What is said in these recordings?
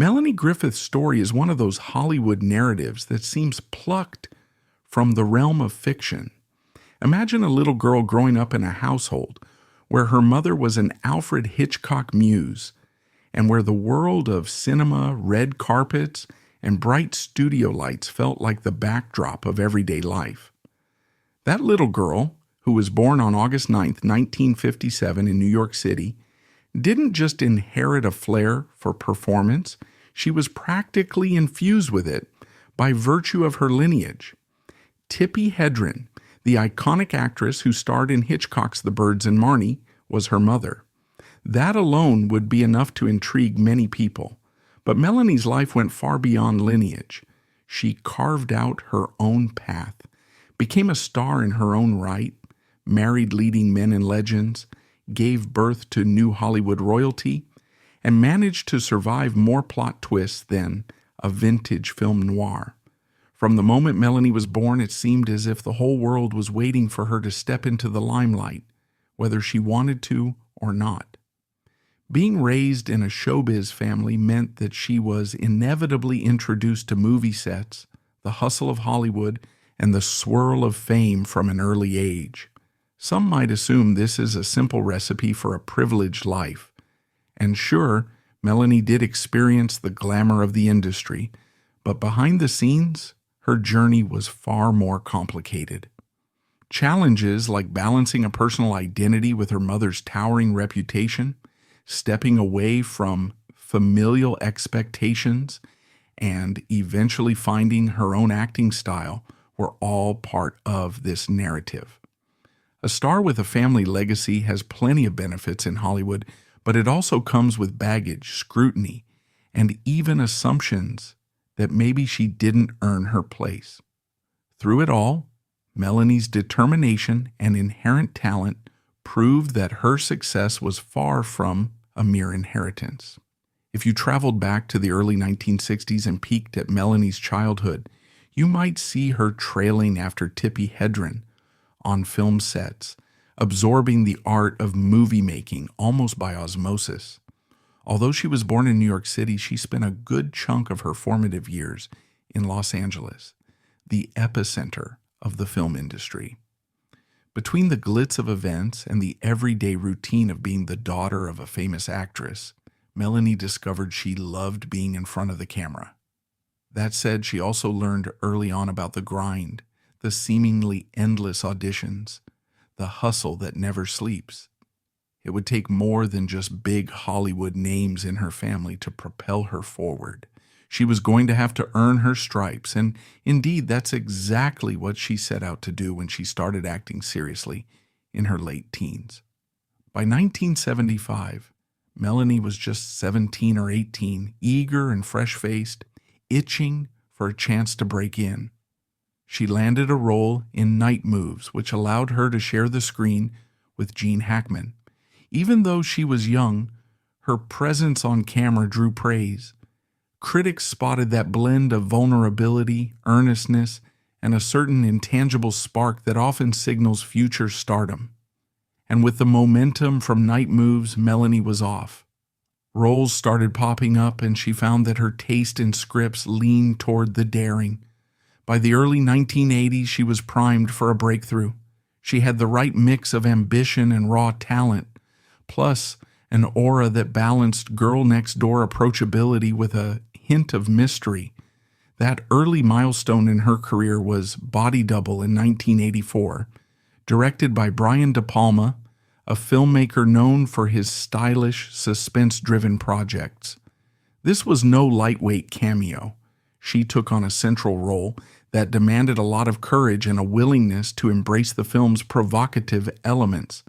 Melanie Griffith's story is one of those Hollywood narratives that seems plucked from the realm of fiction. Imagine a little girl growing up in a household where her mother was an Alfred Hitchcock muse, and where the world of cinema, red carpets, and bright studio lights felt like the backdrop of everyday life. That little girl, who was born on August 9th, 1957 in New York City, didn't just inherit a flair for performance, she was practically infused with it by virtue of her lineage. Tippi Hedren, the iconic actress who starred in Hitchcock's The Birds and Marnie, was her mother. That alone would be enough to intrigue many people. But Melanie's life went far beyond lineage. She carved out her own path, became a star in her own right, married leading men and legends, gave birth to new Hollywood royalty, and managed to survive more plot twists than a vintage film noir. From the moment Melanie was born, it seemed as if the whole world was waiting for her to step into the limelight, whether she wanted to or not. Being raised in a showbiz family meant that she was inevitably introduced to movie sets, the hustle of Hollywood, and the swirl of fame from an early age. Some might assume this is a simple recipe for a privileged life. And sure, Melanie did experience the glamour of the industry, but behind the scenes, her journey was far more complicated. Challenges like balancing a personal identity with her mother's towering reputation, stepping away from familial expectations, and eventually finding her own acting style were all part of this narrative. A star with a family legacy has plenty of benefits in Hollywood, but it also comes with baggage, scrutiny, and even assumptions that maybe she didn't earn her place. Through it all, Melanie's determination and inherent talent proved that her success was far from a mere inheritance. If you traveled back to the early 1960s and peeked at Melanie's childhood, you might see her trailing after Tippi Hedren on film sets, absorbing the art of movie making almost by osmosis. Although she was born in New York City, she spent a good chunk of her formative years in Los Angeles, the epicenter of the film industry. Between the glitz of events and the everyday routine of being the daughter of a famous actress, Melanie discovered she loved being in front of the camera. That said, she also learned early on about the grind, the seemingly endless auditions, the hustle that never sleeps. It would take more than just big Hollywood names in her family to propel her forward. She was going to have to earn her stripes, and indeed that's exactly what she set out to do when she started acting seriously in her late teens. By 1975, Melanie was just 17 or 18, eager and fresh-faced, itching for a chance to break in. She landed a role in Night Moves, which allowed her to share the screen with Gene Hackman. Even though she was young, her presence on camera drew praise. Critics spotted that blend of vulnerability, earnestness, and a certain intangible spark that often signals future stardom. And with the momentum from Night Moves, Melanie was off. Roles started popping up, and she found that her taste in scripts leaned toward the daring. By the early 1980s, she was primed for a breakthrough. She had the right mix of ambition and raw talent, plus an aura that balanced girl-next-door approachability with a hint of mystery. That early milestone in her career was Body Double in 1984, directed by Brian De Palma, a filmmaker known for his stylish, suspense-driven projects. This was no lightweight cameo. She took on a central role that demanded a lot of courage and a willingness to embrace the film's provocative elements.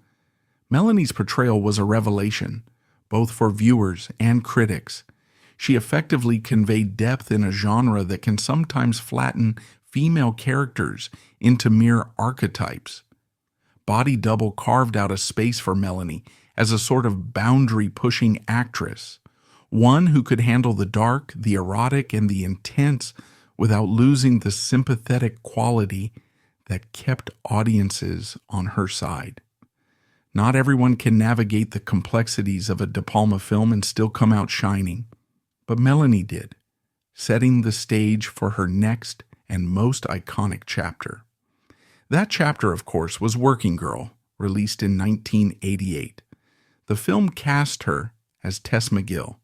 Melanie's portrayal was a revelation, both for viewers and critics. She effectively conveyed depth in a genre that can sometimes flatten female characters into mere archetypes. Body Double carved out a space for Melanie as a sort of boundary-pushing actress, one who could handle the dark, the erotic, and the intense without losing the sympathetic quality that kept audiences on her side. Not everyone can navigate the complexities of a De Palma film and still come out shining. But Melanie did, setting the stage for her next and most iconic chapter. That chapter, of course, was Working Girl, released in 1988. The film cast her as Tess McGill,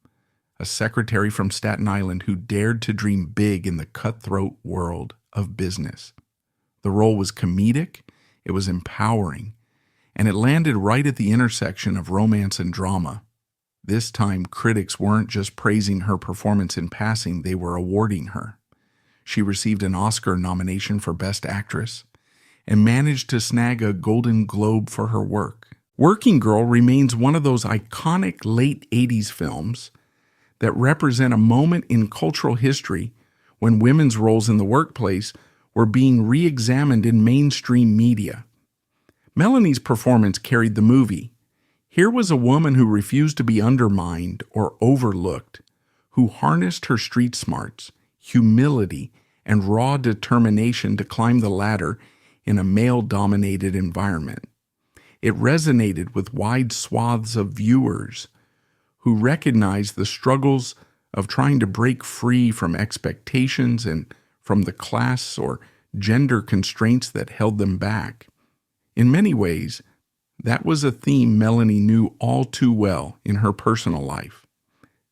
a secretary from Staten Island who dared to dream big in the cutthroat world of business. The role was comedic, it was empowering, and it landed right at the intersection of romance and drama. This time, critics weren't just praising her performance in passing, they were awarding her. She received an Oscar nomination for Best Actress and managed to snag a Golden Globe for her work. Working Girl remains one of those iconic late 80s films that represent a moment in cultural history when women's roles in the workplace were being re-examined in mainstream media. Melanie's performance carried the movie. Here was a woman who refused to be undermined or overlooked, who harnessed her street smarts, humility, and raw determination to climb the ladder in a male-dominated environment. It resonated with wide swaths of viewers who recognized the struggles of trying to break free from expectations and from the class or gender constraints that held them back. In many ways, that was a theme Melanie knew all too well in her personal life.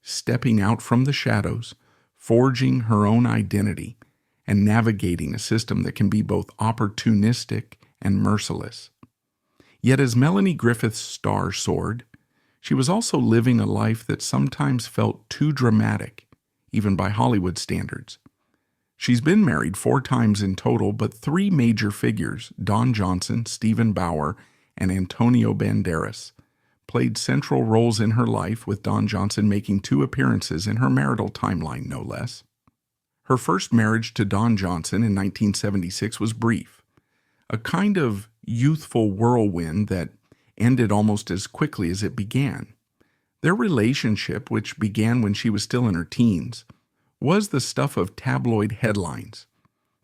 Stepping out from the shadows, forging her own identity, and navigating a system that can be both opportunistic and merciless. Yet as Melanie Griffith's star soared, she was also living a life that sometimes felt too dramatic, even by Hollywood standards. She's been married 4 times in total, but 3 major figures, Don Johnson, Stephen Bauer, and Antonio Banderas, played central roles in her life, with Don Johnson making 2 appearances in her marital timeline, no less. Her first marriage to Don Johnson in 1976 was brief, a kind of youthful whirlwind that ended almost as quickly as it began. Their relationship, which began when she was still in her teens, was the stuff of tabloid headlines.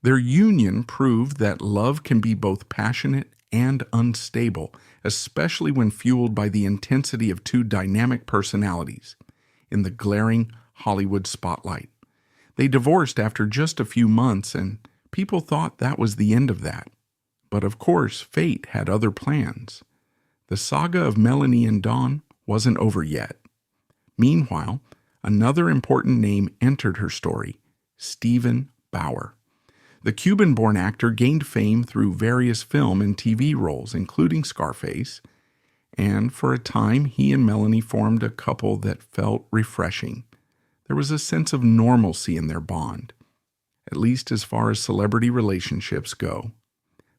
Their union proved that love can be both passionate and unstable, especially when fueled by the intensity of 2 dynamic personalities in the glaring Hollywood spotlight. They divorced after just a few months, and people thought that was the end of that. But of course, fate had other plans. The saga of Melanie and Don wasn't over yet. Meanwhile, another important name entered her story, Stephen Bauer. The Cuban-born actor gained fame through various film and TV roles, including Scarface, and for a time he and Melanie formed a couple that felt refreshing. There was a sense of normalcy in their bond, at least as far as celebrity relationships go.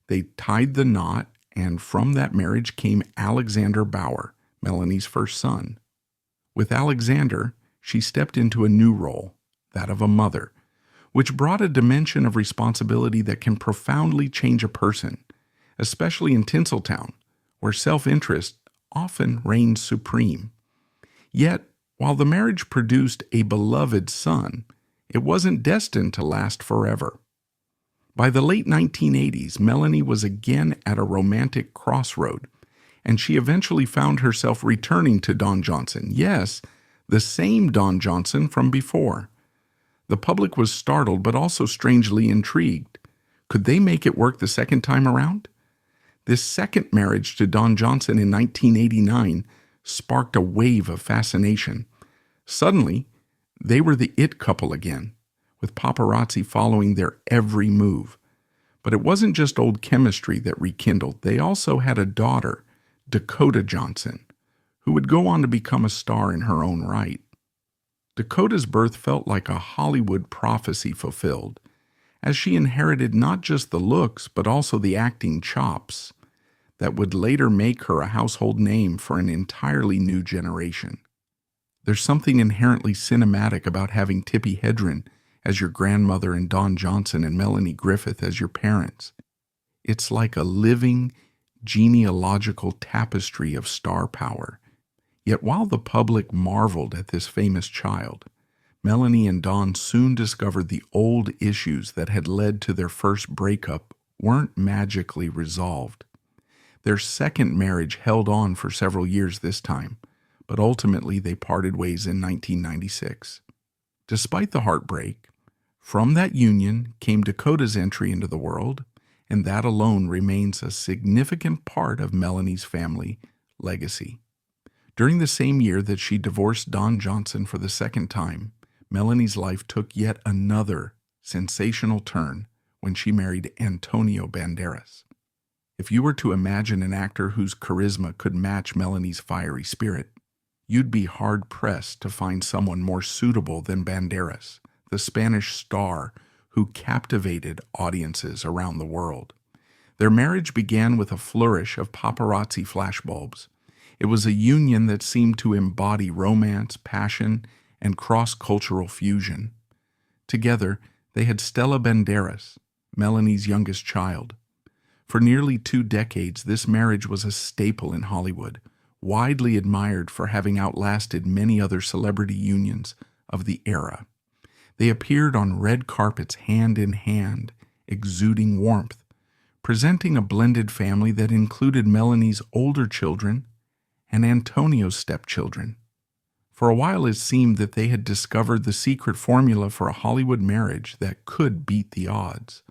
They tied the knot, and from that marriage came Alexander Bauer, Melanie's first son. With Alexander, she stepped into a new role, that of a mother, which brought a dimension of responsibility that can profoundly change a person, especially in Tinseltown, where self-interest often reigns supreme. Yet, while the marriage produced a beloved son, it wasn't destined to last forever. By the late 1980s, Melanie was again at a romantic crossroad, and she eventually found herself returning to Don Johnson. Yes, the same Don Johnson from before. The public was startled, but also strangely intrigued. Could they make it work the second time around? This second marriage to Don Johnson in 1989 sparked a wave of fascination. Suddenly, they were the it couple again, with paparazzi following their every move. But it wasn't just old chemistry that rekindled. They also had a daughter, Dakota Johnson, who would go on to become a star in her own right. Dakota's birth felt like a Hollywood prophecy fulfilled, as she inherited not just the looks but also the acting chops that would later make her a household name for an entirely new generation. There's something inherently cinematic about having Tippi Hedren as your grandmother and Don Johnson and Melanie Griffith as your parents. It's like a living, genealogical tapestry of star power. Yet while the public marveled at this famous child, Melanie and Don soon discovered the old issues that had led to their first breakup weren't magically resolved. Their second marriage held on for several years this time, but ultimately they parted ways in 1996. Despite the heartbreak, from that union came Dakota's entry into the world, and that alone remains a significant part of Melanie's family legacy. During the same year that she divorced Don Johnson for the second time, Melanie's life took yet another sensational turn when she married Antonio Banderas. If you were to imagine an actor whose charisma could match Melanie's fiery spirit, you'd be hard-pressed to find someone more suitable than Banderas, the Spanish star who captivated audiences around the world. Their marriage began with a flourish of paparazzi flashbulbs. It was a union that seemed to embody romance, passion, and cross-cultural fusion. Together, they had Stella Banderas, Melanie's youngest child. For nearly 2 decades, this marriage was a staple in Hollywood, widely admired for having outlasted many other celebrity unions of the era. They appeared on red carpets hand in hand, exuding warmth, presenting a blended family that included Melanie's older children and Antonio's stepchildren. For a while it seemed that they had discovered the secret formula for a Hollywood marriage that could beat the odds.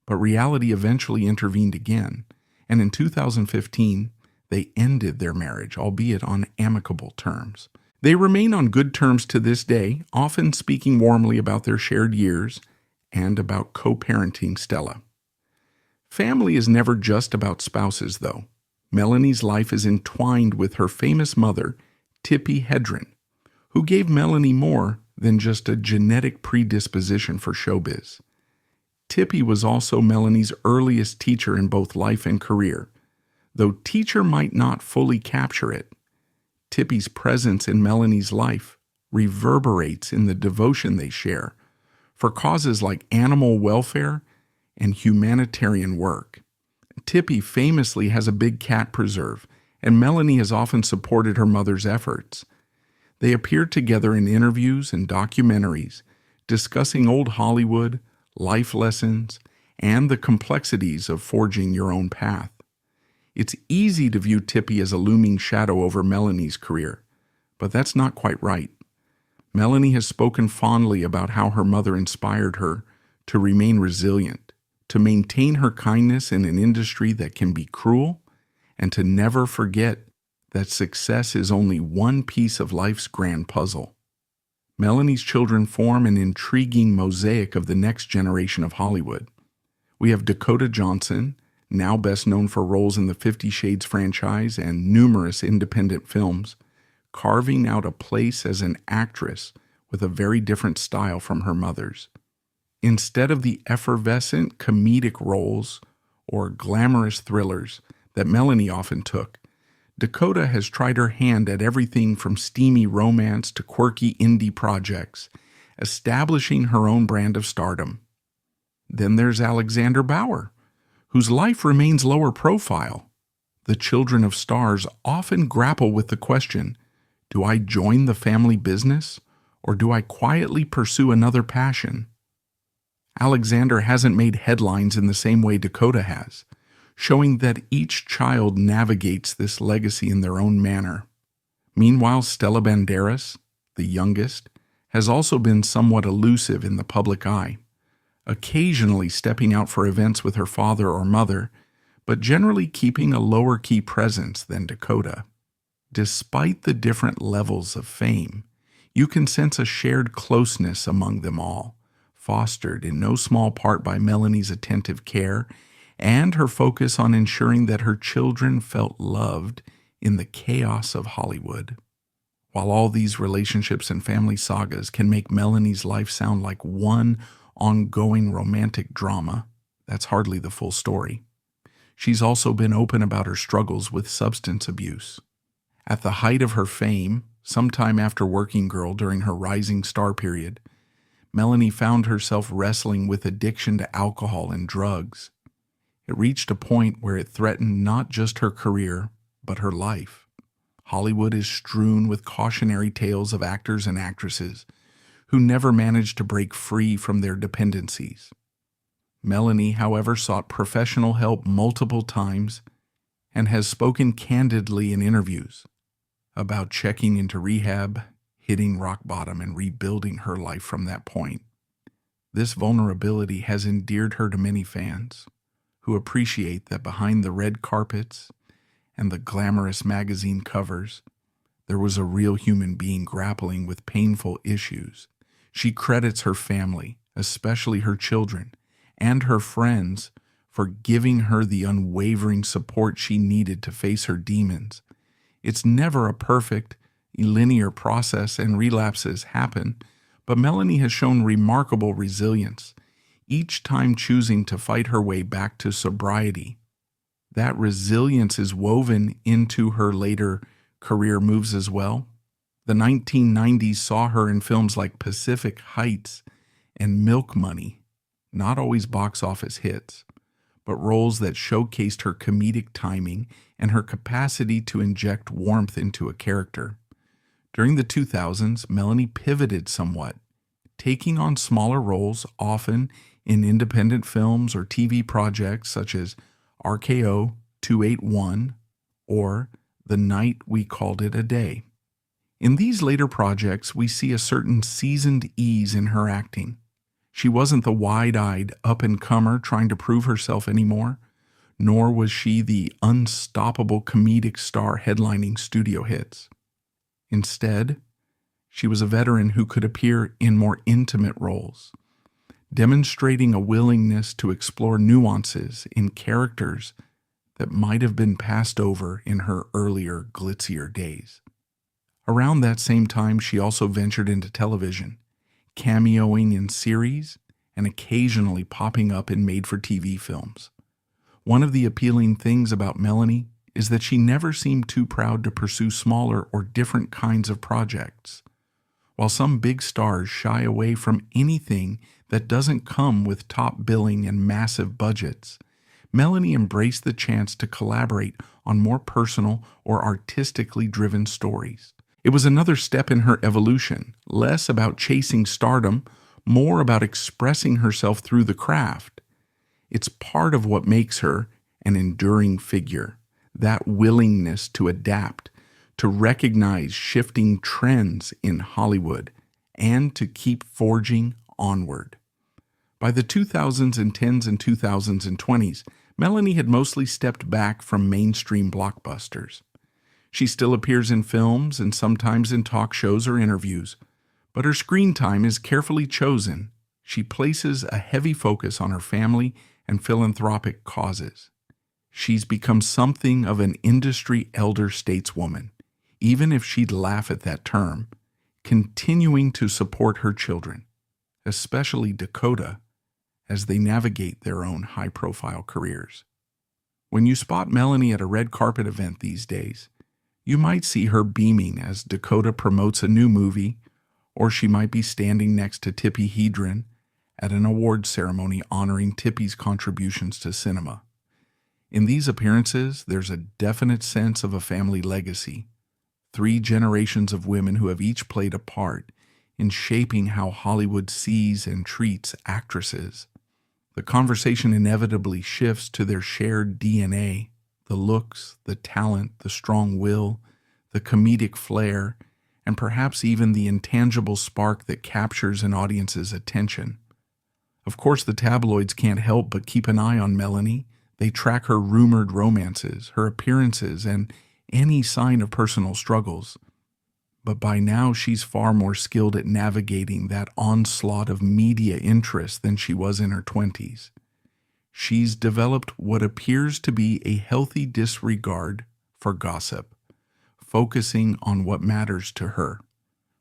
But reality eventually intervened again, and in 2015, they ended their marriage, albeit on amicable terms. They remain on good terms to this day, often speaking warmly about their shared years and about co-parenting Stella. Family is never just about spouses, though. Melanie's life is entwined with her famous mother, Tippi Hedren, who gave Melanie more than just a genetic predisposition for showbiz. Tippi was also Melanie's earliest teacher in both life and career. Though teacher might not fully capture it, Tippi's presence in Melanie's life reverberates in the devotion they share for causes like animal welfare and humanitarian work. Tippi famously has a big cat preserve, and Melanie has often supported her mother's efforts. They appear together in interviews and documentaries, discussing old Hollywood, life lessons, and the complexities of forging your own path. It's easy to view Tippi as a looming shadow over Melanie's career, but that's not quite right. Melanie has spoken fondly about how her mother inspired her to remain resilient, to maintain her kindness in an industry that can be cruel, and to never forget that success is only one piece of life's grand puzzle. Melanie's children form an intriguing mosaic of the next generation of Hollywood. We have Dakota Johnson, now best known for roles in the 50 Shades franchise and numerous independent films, carving out a place as an actress with a very different style from her mother's. Instead of the effervescent comedic roles or glamorous thrillers that Melanie often took, Dakota has tried her hand at everything from steamy romance to quirky indie projects, establishing her own brand of stardom. Then there's Alexander Bauer, whose life remains lower profile. The children of stars often grapple with the question, do I join the family business, or do I quietly pursue another passion? Alexander hasn't made headlines in the same way Dakota has, showing that each child navigates this legacy in their own manner. Meanwhile, Stella Banderas, the youngest, has also been somewhat elusive in the public eye, occasionally stepping out for events with her father or mother, but generally keeping a lower-key presence than Dakota. Despite the different levels of fame, you can sense a shared closeness among them all, fostered in no small part by Melanie's attentive care and her focus on ensuring that her children felt loved in the chaos of Hollywood. While all these relationships and family sagas can make Melanie's life sound like one ongoing romantic drama, that's hardly the full story. She's also been open about her struggles with substance abuse. At the height of her fame, sometime after Working Girl during her rising star period, Melanie found herself wrestling with addiction to alcohol and drugs. It reached a point where it threatened not just her career, but her life. Hollywood is strewn with cautionary tales of actors and actresses who never managed to break free from their dependencies. Melanie, however, sought professional help multiple times and has spoken candidly in interviews about checking into rehab, hitting rock bottom and rebuilding her life from that point. This vulnerability has endeared her to many fans who appreciate that behind the red carpets and the glamorous magazine covers, there was a real human being grappling with painful issues. She credits her family, especially her children, and her friends for giving her the unwavering support she needed to face her demons. It's never a perfect, linear process, and relapses happen, but Melanie has shown remarkable resilience, each time choosing to fight her way back to sobriety. That resilience is woven into her later career moves as well. The 1990s saw her in films like Pacific Heights and Milk Money, not always box office hits, but roles that showcased her comedic timing and her capacity to inject warmth into a character. During the 2000s, Melanie pivoted somewhat, taking on smaller roles, often in independent films or TV projects such as RKO 281 or The Night We Called It a Day. In these later projects, we see a certain seasoned ease in her acting. She wasn't the wide-eyed up-and-comer trying to prove herself anymore, nor was she the unstoppable comedic star headlining studio hits. Instead, she was a veteran who could appear in more intimate roles, demonstrating a willingness to explore nuances in characters that might have been passed over in her earlier, glitzier days. Around that same time, she also ventured into television, cameoing in series and occasionally popping up in made-for-TV films. One of the appealing things about Melanie is that she never seemed too proud to pursue smaller or different kinds of projects. While some big stars shy away from anything that doesn't come with top billing and massive budgets, Melanie embraced the chance to collaborate on more personal or artistically driven stories. It was another step in her evolution, less about chasing stardom, more about expressing herself through the craft. It's part of what makes her an enduring figure, that willingness to adapt, to recognize shifting trends in Hollywood, and to keep forging onward. By the 2010s and 2020s, Melanie had mostly stepped back from mainstream blockbusters. She still appears in films and sometimes in talk shows or interviews, but her screen time is carefully chosen. She places a heavy focus on her family and philanthropic causes. She's become something of an industry elder stateswoman, even if she'd laugh at that term, continuing to support her children, especially Dakota, as they navigate their own high-profile careers. When you spot Melanie at a red carpet event these days, you might see her beaming as Dakota promotes a new movie, or she might be standing next to Tippi Hedren at an awards ceremony honoring Tippi's contributions to cinema. In these appearances, there's a definite sense of a family legacy, 3 generations of women who have each played a part in shaping how Hollywood sees and treats actresses. The conversation inevitably shifts to their shared DNA, the looks, the talent, the strong will, the comedic flair, and perhaps even the intangible spark that captures an audience's attention. Of course, the tabloids can't help but keep an eye on Melanie. They track her rumored romances, her appearances, and any sign of personal struggles. But by now, she's far more skilled at navigating that onslaught of media interest than she was in her 20s. She's developed what appears to be a healthy disregard for gossip, focusing on what matters to her,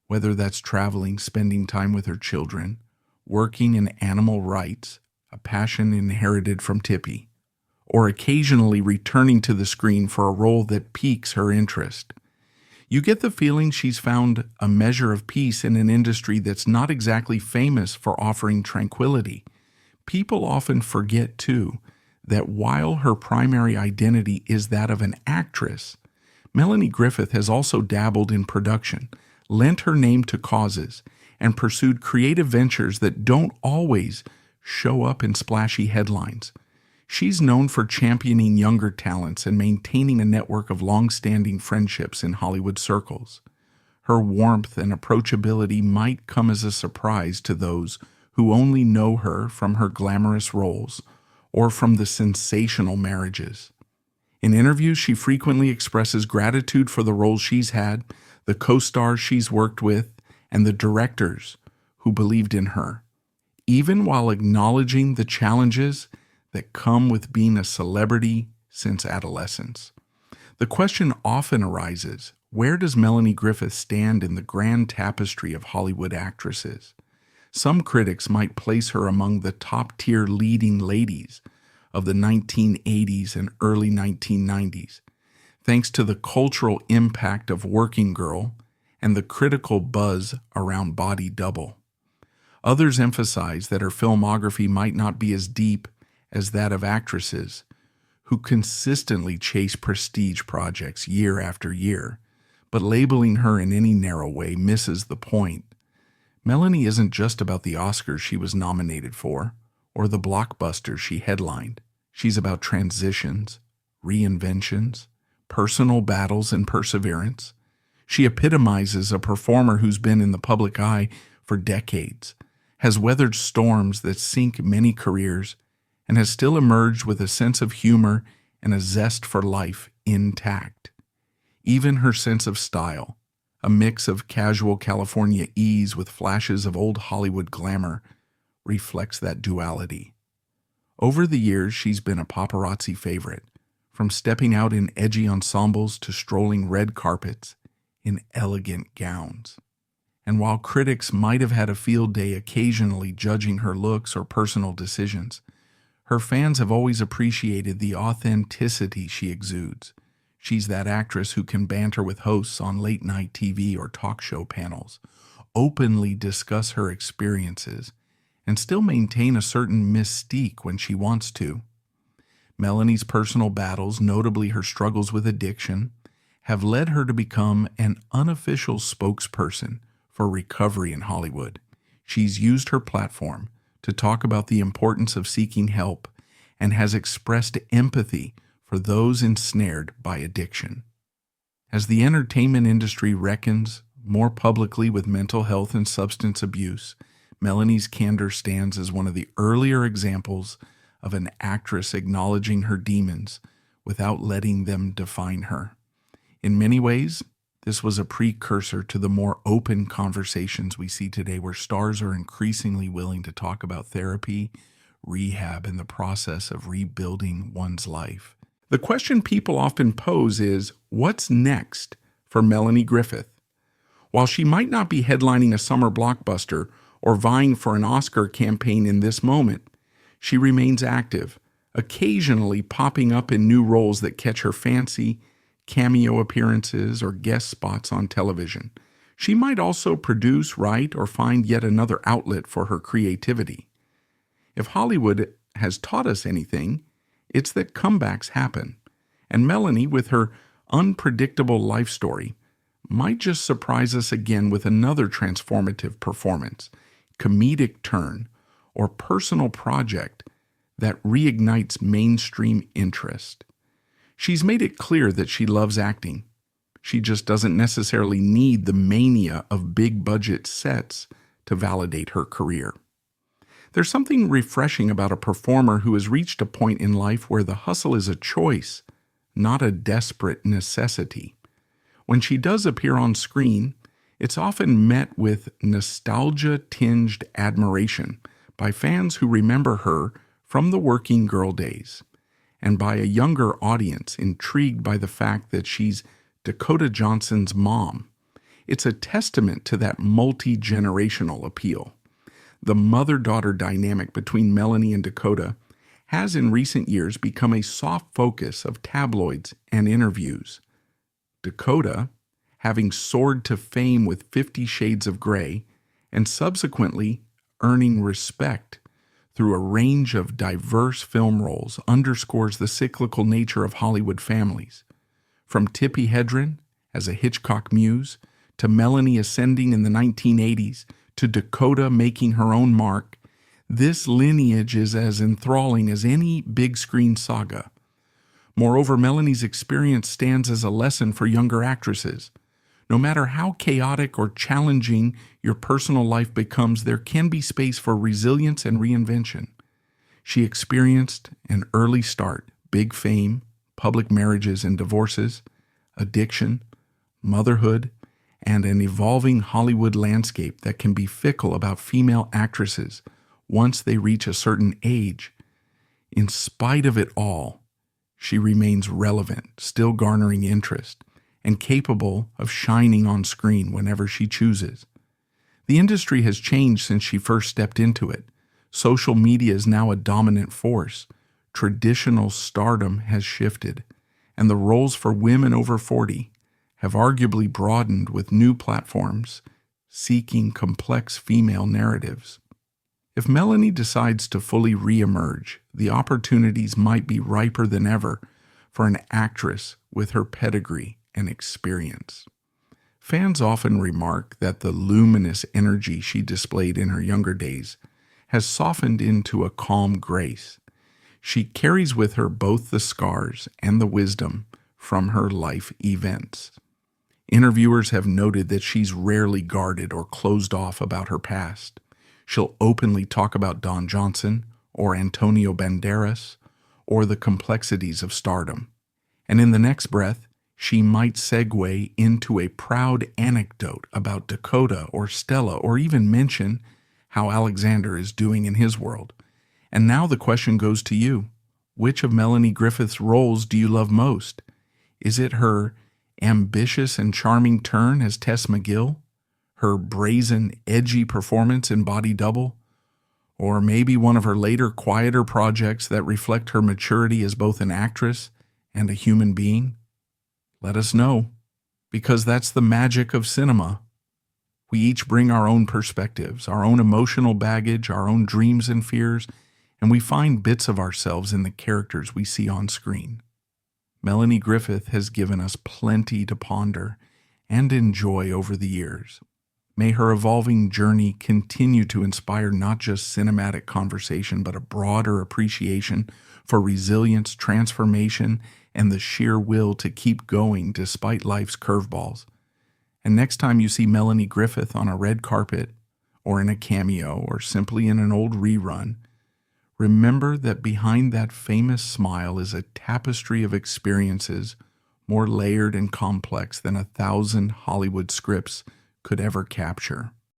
whether that's traveling, spending time with her children, working in animal rights, a passion inherited from Tippi, or occasionally returning to the screen for a role that piques her interest. You get the feeling she's found a measure of peace in an industry that's not exactly famous for offering tranquility. People often forget, too, that while her primary identity is that of an actress, Melanie Griffith has also dabbled in production, lent her name to causes, and pursued creative ventures that don't always show up in splashy headlines. She's known for championing younger talents and maintaining a network of long-standing friendships in Hollywood circles. Her warmth and approachability might come as a surprise to those who only know her from her glamorous roles or from the sensational marriages. In interviews, she frequently expresses gratitude for the roles she's had, the co-stars she's worked with, and the directors who believed in her, even while acknowledging the challenges that come with being a celebrity since adolescence. The question often arises, where does Melanie Griffith stand in the grand tapestry of Hollywood actresses? Some critics might place her among the top-tier leading ladies of the 1980s and early 1990s, thanks to the cultural impact of Working Girl and the critical buzz around Body Double. Others emphasize that her filmography might not be as deep as that of actresses who consistently chase prestige projects year after year, but labeling her in any narrow way misses the point. Melanie isn't just about the Oscars she was nominated for or the blockbusters she headlined. She's about transitions, reinventions, personal battles, and perseverance. She epitomizes a performer who's been in the public eye for decades, has weathered storms that sink many careers, and has still emerged with a sense of humor and a zest for life intact. Even her sense of style, a mix of casual California ease with flashes of old Hollywood glamour, reflects that duality. Over the years, she's been a paparazzi favorite, from stepping out in edgy ensembles to strolling red carpets in elegant gowns. And while critics might have had a field day occasionally judging her looks or personal decisions, her fans have always appreciated the authenticity she exudes. She's that actress who can banter with hosts on late-night TV or talk show panels, openly discuss her experiences, and still maintain a certain mystique when she wants to. Melanie's personal battles, notably her struggles with addiction, have led her to become an unofficial spokesperson for recovery in Hollywood. She's used her platform to talk about the importance of seeking help and has expressed empathy for those ensnared by addiction. As the entertainment industry reckons more publicly with mental health and substance abuse, Melanie's candor stands as one of the earlier examples of an actress acknowledging her demons without letting them define her. In many ways, this was a precursor to the more open conversations we see today, where stars are increasingly willing to talk about therapy, rehab, and the process of rebuilding one's life. The question people often pose is, what's next for Melanie Griffith? While she might not be headlining a summer blockbuster or vying for an Oscar campaign in this moment, she remains active, occasionally popping up in new roles that catch her fancy, cameo appearances, or guest spots on television. She might also produce, write, or find yet another outlet for her creativity. If Hollywood has taught us anything, it's that comebacks happen, and Melanie, with her unpredictable life story, might just surprise us again with another transformative performance, comedic turn, or personal project that reignites mainstream interest. She's made it clear that she loves acting. She just doesn't necessarily need the mania of big-budget sets to validate her career. There's something refreshing about a performer who has reached a point in life where the hustle is a choice, not a desperate necessity. When she does appear on screen, it's often met with nostalgia-tinged admiration by fans who remember her from the working girl days, and by a younger audience intrigued by the fact that she's Dakota Johnson's mom. It's a testament to that multi-generational appeal. The mother-daughter dynamic between Melanie and Dakota has in recent years become a soft focus of tabloids and interviews. Dakota, having soared to fame with 50 Shades of Grey, and subsequently earning respect through a range of diverse film roles, underscores the cyclical nature of Hollywood families. From Tippi Hedren as a Hitchcock muse, to Melanie ascending in the 1980s, to Dakota making her own mark, this lineage is as enthralling as any big-screen saga. Moreover, Melanie's experience stands as a lesson for younger actresses. No matter how chaotic or challenging your personal life becomes, there can be space for resilience and reinvention. She experienced an early start, big fame, public marriages and divorces, addiction, motherhood, and an evolving Hollywood landscape that can be fickle about female actresses once they reach a certain age. In spite of it all, she remains relevant, still garnering interest, and capable of shining on screen whenever she chooses. The industry has changed since she first stepped into it. Social media is now a dominant force. Traditional stardom has shifted, and the roles for women over 40 have arguably broadened with new platforms seeking complex female narratives. If Melanie decides to fully re-emerge, the opportunities might be riper than ever for an actress with her pedigree and experience. Fans often remark that the luminous energy she displayed in her younger days has softened into a calm grace. She carries with her both the scars and the wisdom from her life events. Interviewers have noted that she's rarely guarded or closed off about her past. She'll openly talk about Dakota Johnson or Antonio Banderas or the complexities of stardom. And in the next breath, she might segue into a proud anecdote about Dakota or Stella, or even mention how Alexander is doing in his world. And now the question goes to you. Which of Melanie Griffith's roles do you love most? Is it her ambitious and charming turn as Tess McGill? Her brazen, edgy performance in Body Double? Or maybe one of her later, quieter projects that reflect her maturity as both an actress and a human being? Let us know, because that's the magic of cinema. We each bring our own perspectives, our own emotional baggage, our own dreams and fears, and we find bits of ourselves in the characters we see on screen. Melanie Griffith has given us plenty to ponder and enjoy over the years. May her evolving journey continue to inspire not just cinematic conversation, but a broader appreciation for resilience, transformation, and the sheer will to keep going despite life's curveballs. And next time you see Melanie Griffith on a red carpet, or in a cameo, or simply in an old rerun, remember that behind that famous smile is a tapestry of experiences more layered and complex than 1,000 Hollywood scripts could ever capture.